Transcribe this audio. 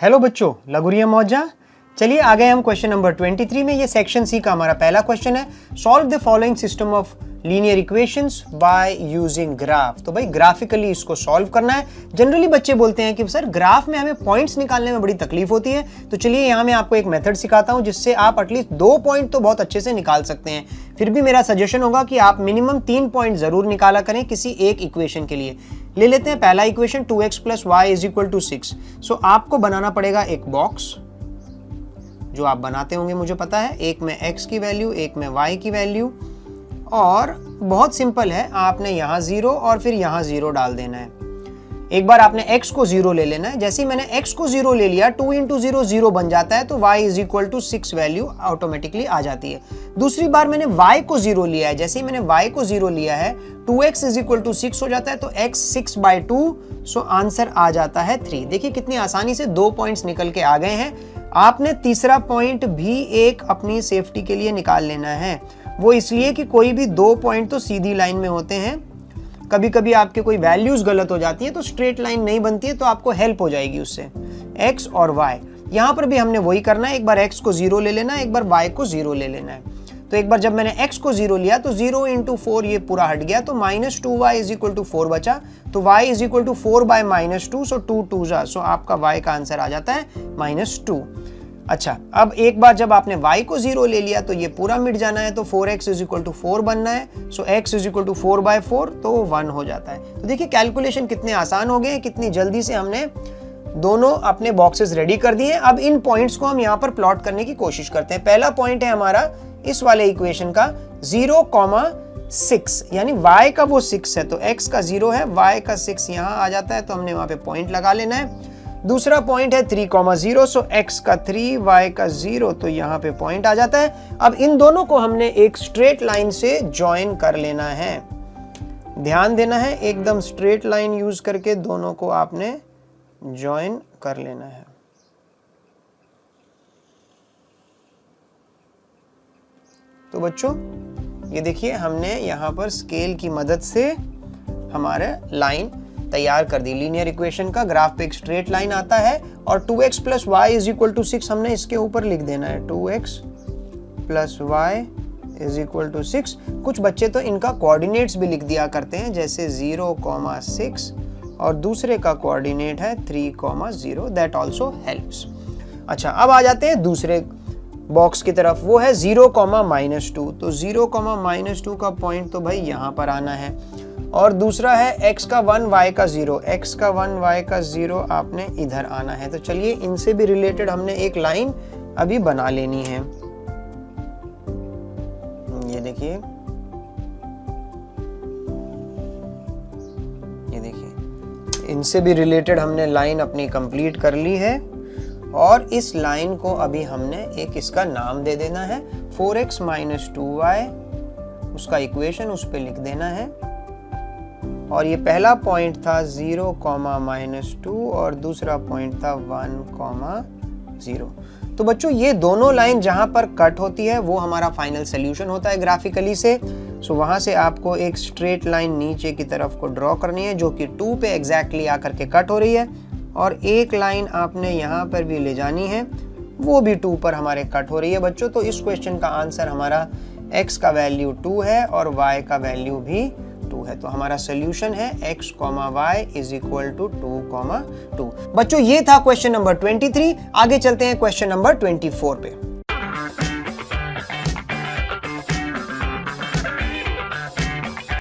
Hello बच्चों, लगुरिया मौजा। चलिए आ गए हम क्वेश्चन नंबर 23 में। ये सेक्शन सी का हमारा पहला क्वेश्चन है। Solve the following system of linear equations by using graph. तो भाई ग्राफिकली इसको सॉल्व करना है। जनरली बच्चे बोलते हैं कि सर ग्राफ में हमें पॉइंट्स निकालने में बड़ी तकलीफ होती है। तो चलिए यहाँ मैं आपको एक मेथड सिखाता हूँ जिससे आप एटलीस्ट 2 पॉइंट तो बहुत अच्छे से निकाल सकते हैं। फिर भी मेरा सजेशन होगा कि आप मिनिमम 3 पॉइंट जरूर निकाला करें किसी एक इक्वेशन के लिए। ले लेते हैं पहला इक्वेशन 2x + y = 6। सो आपको बनाना पड़ेगा एक बॉक्स जो आप बनाते होंगे, मुझे पता है। एक में x की वैल्यू, एक में y की वैल्यू, और बहुत सिंपल है। आपने यहाँ 0 और फिर यहाँ 0 डाल देना है। एक बार आपने x को 0 ले लेना है। जैसे ही मैंने x को 0 ले लिया, 2 × 0 0 बन जाता है, तो y = 6 वैल्यू ऑटोमेटिकली आ जाती है। दूसरी बार मैंने y को 0 लिया है। जैसे ही मैंने y को 0 लिया है, 2x = 6 हो जाता है, तो x 6/2, सो आंसर आ जाता है 3। देखिए कितनी आसानी से 2 पॉइंट्स निकल के आ गए हैं। आपने तीसरा पॉइंट भी एक अपनी सेफ्टी के लिए निकाल लेना है। वो इसलिए कि कोई भी 2 पॉइंट तो सीधी लाइन में होते हैं। कभी कभी आपके कोई वैल्यूज गलत हो जाती है तो स्ट्रेट लाइन नहीं बनती है, तो आपको हेल्प हो जाएगी उससे। x और y, यहाँ पर भी हमने वही करना है। एक बार x को 0 ले लेना है, एक बार y को 0 ले लेना है। तो एक बार जब मैंने x को 0 लिया तो 0 × 4 ये पूरा हट गया, तो -2y = 4 बचा। तो y = 4/-2, सो 2 2 जा, सो आपका y का आंसर आ जाता है -2। अच्छा, अब एक बार जब आपने y को 0 ले लिया तो ये पूरा मिट जाना है, तो 4x = 4 बनना है। सो x = 4/4, तो 1 हो जाता है। तो देखिए कैलकुलेशन कितने आसान हो गए, कितनी जल्दी से हमने दोनों अपने बॉक्सेस रेडी कर दिए। अब इन पॉइंट्स को हम यहाँ पर प्लॉट करने की कोशिश करते हैं। पहला पॉइंट है हमारा इस वाले इक्वेशन का 0,6, यानी y का वो 6 है, तो x का 0 है, y का 6 यहाँ आ जाता है, तो हमने वहाँ पे पॉइंट लगा लेना है। दूसरा पॉइंट है 3,0, सो x का 3, y का 0, तो यहाँ पे पॉइंट आ जाता है। अब इन दोनों को हमने एक स्ट्रेट लाइन से ज्वाइन कर लेना है। ध्यान देना है, एकदम स्ट्रेट लाइन यूज करके दोनों को आपने ज्वाइन कर लेना है। तो बच्चों ये देखिए हमने यहाँ पर स्केल की मदद से हमारे लाइन तैयार कर दी। लीनियर इक्वेशन का ग्राफ पे एक स्ट्रेट लाइन आता है, और 2x + y = 6 हमने इसके ऊपर लिख देना है। 2x + y = 6। कुछ बच्चे तो इनका कोऑर्डिनेट्स भी लिख दिया करते हैं, जैसे 0,6 और दूसरे का कोऑर्डिनेट है 3,0। That also helps. अच्छा, अब आ जाते हैं दूसरे बॉक्स की तरफ। वो है 0,-2, तो 0,-2 का पॉइंट तो भाई यहाँ पर आना है। और दूसरा है x का 1 y का 0, x का 1 y का 0 आपने इधर आना है। तो चलिए इनसे भी रिलेटेड हमने एक लाइन अभी बना लेनी है। ये देखिए, इनसे भी रिलेटेड हमने लाइन अपनी कंप्लीट कर ली है, और इस लाइन को अभी हमने एक इसका नाम दे देना है। 4x - 2y, उसका इक्वेशन उस पे लिख देना है। और ये पहला पॉइंट था 0,-2 और दूसरा पॉइंट था 1,0। तो बच्चों ये दोनों लाइन जहां पर कट होती है वो हमारा फाइनल सोल्यूशन होता है ग्राफिकली से। सो वहां से आपको एक स्ट्रेट लाइन नीचे की तरफ को ड्रॉ करनी है, जो कि 2 पे एग्जैक्टली आकर के कट हो रही है, और एक लाइन आपने यहाँ पर भी ले जानी है, वो भी 2 पर हमारे कट हो रही है बच्चों। तो इस क्वेश्चन का आंसर हमारा x का वैल्यू 2 है और y का वैल्यू भी 2 है। तो हमारा सोल्यूशन है x, y = 2,2। बच्चों ये था क्वेश्चन नंबर 23। आगे चलते हैं क्वेश्चन नंबर 24 पे।